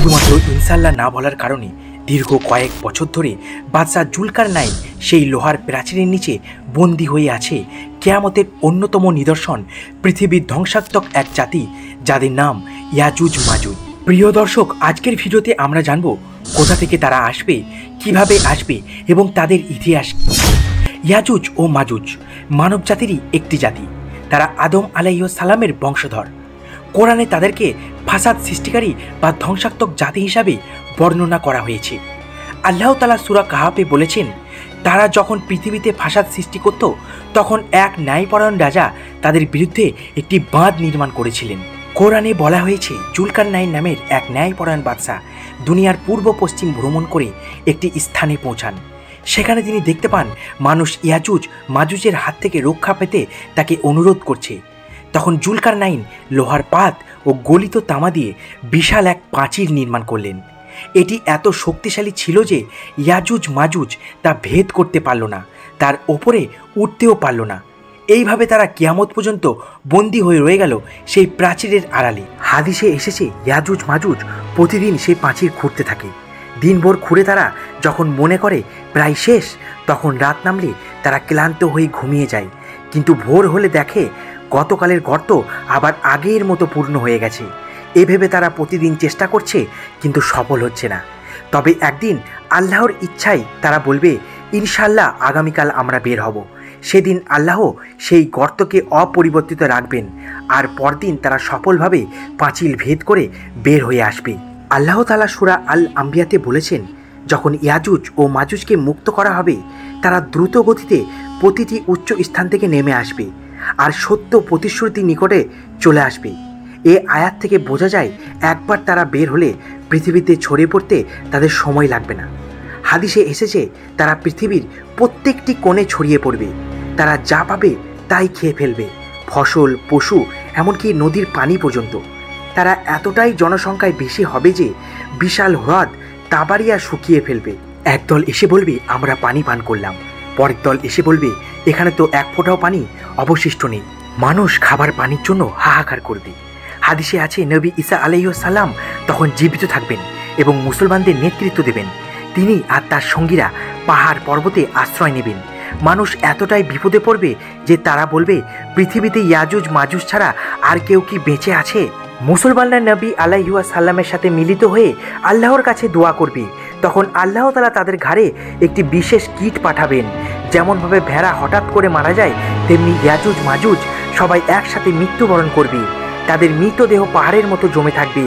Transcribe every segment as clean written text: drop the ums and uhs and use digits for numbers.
শুধুমাত্র ইনশাল্লাহ না বলার কারণে দীর্ঘ কয়েক বছর ধরে বাদশাহ জুলকারনাইন সেই লোহার প্রাচীরের নিচে বন্দী হয়ে আছে। কিয়ামতের অন্যতম নিদর্শন পৃথিবীর ধ্বংসাত্মক এক জাতি যাদের নাম ইয়াজুজ মাজুজ। প্রিয় দর্শক, আজকের ভিডিওতে আমরা জানব কোথা থেকে তারা আসবে, কিভাবে আসবে এবং তাদের ইতিহাস কি। ইয়াজুজ ও মাজুজ মানব জাতিরই একটি জাতি। তারা আদম আলাইহিস সালামের বংশধর। কোরআনে তাদেরকে ফাসাদ সৃষ্টিকারী বা ধ্বংসাত্মক জাতি হিসাবে বর্ণনা করা হয়েছে। আল্লাহ তাআলা সূরা কাহাফে বলেছেন, তারা যখন পৃথিবীতে ফাসাদ সৃষ্টি করত তখন এক ন্যায়পরায়ণ রাজা তাদের বিরুদ্ধে একটি বাঁধ নির্মাণ করেছিলেন। কোরআনে বলা হয়েছে, জুলকারনাইন নামের এক ন্যায়পরায়ণ বাদশা দুনিয়ার পূর্ব পশ্চিম ভ্রমণ করে একটি স্থানে পৌঁছান। সেখানে তিনি দেখতে পান মানুষ ইয়াজুজ মাজুজের হাত থেকে রক্ষা পেতে তাকে অনুরোধ করছে। তখন জুলকারনাইন লোহার পাত ও গলিত তামা দিয়ে বিশাল এক প্রাচীর নির্মাণ করলেন। এটি এত শক্তিশালী ছিল যে ইয়াজুজ মাজুজ তা ভেদ করতে পারল না, তার ওপরে উঠতেও পারল না। এইভাবে তারা কিয়ামত পর্যন্ত বন্দী হয়ে রয়ে গেল সেই প্রাচীরের আড়ালে। হাদিসে এসেছে, ইয়াজুজ মাজুজ প্রতিদিন সেই প্রাচীর খুঁড়তে থাকে। দিনভর খুঁড়ে তারা যখন মনে করে প্রায় শেষ, তখন রাত নামলে তারা ক্লান্ত হয়ে ঘুমিয়ে যায়। কিন্তু ভোর হলে দেখে গতকালের গর্ত আবার আগের মতো পূর্ণ হয়ে গেছে। এভাবে তারা প্রতিদিন চেষ্টা করছে, কিন্তু সফল হচ্ছে না। তবে একদিন আল্লাহর ইচ্ছায় তারা বলবে, ইনশাল্লাহ আগামীকাল আমরা বের হব। সেদিন আল্লাহ সেই গর্তকে অপরিবর্তিত রাখবেন, আর পরদিন তারা সফলভাবে পাঁচিল ভেদ করে বের হয়ে আসবে। আল্লাহ তাআলা সূরা আল আম্বিয়াতে বলেছেন, যখন ইয়াজুজ ও মাজুজকে মুক্ত করা হবে, তারা দ্রুত গতিতে প্রতিটি উচ্চ স্থান থেকে নেমে আসবে আর সত্য প্রতিশ্রুতি নিকটে চলে আসবে। এ আয়াত থেকে বোঝা যায়, একবার তারা বের হলে পৃথিবীতে ছড়িয়ে পড়তে তাদের সময় লাগবে না। হাদিসে এসেছে, তারা পৃথিবীর প্রত্যেকটি কোণে ছড়িয়ে পড়বে। তারা যা পাবে তাই খেয়ে ফেলবে, ফসল, পশু, এমনকি নদীর পানি পর্যন্ত। তারা এতটাই জনসংখ্যায় বেশি হবে যে বিশাল হ্রদ তাবাড়িয়া শুকিয়ে ফেলবে। একদল এসে বলবে, আমরা পানি পান করলাম। পরের দল এসে বলবে, এখানে তো এক ফোঁটাও পানি অবশিষ্ট নেই। মানুষ খাবার পানির জন্য হাহাকার করবে। হাদিসে আছে, নবী ঈসা আলাইহিস সালাম তখন জীবিত থাকবেন এবং মুসলমানদের নেতৃত্ব দেবেন। তিনি আর তার সঙ্গীরা পাহাড় পর্বতে আশ্রয় নেবেন। মানুষ এতটাই বিপদে পড়বে যে তারা বলবে, পৃথিবীতে ইয়াজুজ মাজুজ ছাড়া আর কেউ কি বেঁচে আছে? মুসলমানরা নবী আলাইহিস সালামের সাথে মিলিত হয়ে আল্লাহর কাছে দোয়া করবে। তখন আল্লাহ তাআলা তাদের ঘাড়ে একটি বিশেষ কীট পাঠাবেন। যেমনভাবে ভেড়া হঠাৎ করে মারা যায়, তেমনি ইয়াজুজ মাজুজ সবাই একসাথে মৃত্যুবরণ করবে। তাদের মৃতদেহ পাহাড়ের মতো জমে থাকবে।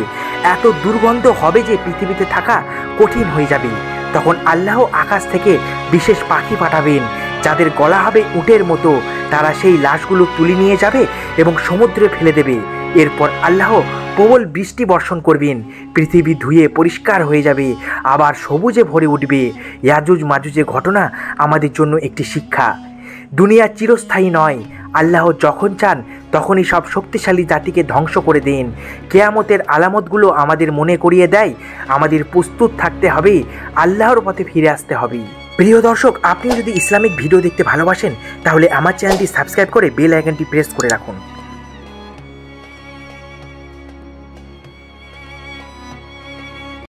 এত দুর্গন্ধ হবে যে পৃথিবীতে থাকা কঠিন হয়ে যাবে। তখন আল্লাহ আকাশ থেকে বিশেষ পাখি পাঠাবেন, যাদের গলা হবে উটের মতো। তারা সেই লাশগুলো তুলে নিয়ে যাবে এবং সমুদ্রে ফেলে দেবে। এরপর আল্লাহ প্রবল বৃষ্টি বর্ষণ করবেন। পৃথিবী ধুয়ে পরিষ্কার হয়ে যাবে, আবার সবুজে ভরে উঠবে। ইয়াজুজ মাজুজের ঘটনা আমাদের জন্য একটি শিক্ষা। দুনিয়া চিরস্থায়ী নয়। আল্লাহ যখন চান তখনই সব শক্তিশালী জাতিকে ধ্বংস করে দেন। কিয়ামতের আলামতগুলো আমাদের মনে করিয়ে দেয়, আমাদের প্রস্তুত থাকতে হবে, আল্লাহর পথে ফিরে আসতে হবে। প্রিয় দর্শক, আপনি যদি ইসলামিক ভিডিও দেখতে ভালোবাসেন তাহলে আমার চ্যানেলটি সাবস্ক্রাইব করে বেল আইকনটি প্রেস করে রাখুন।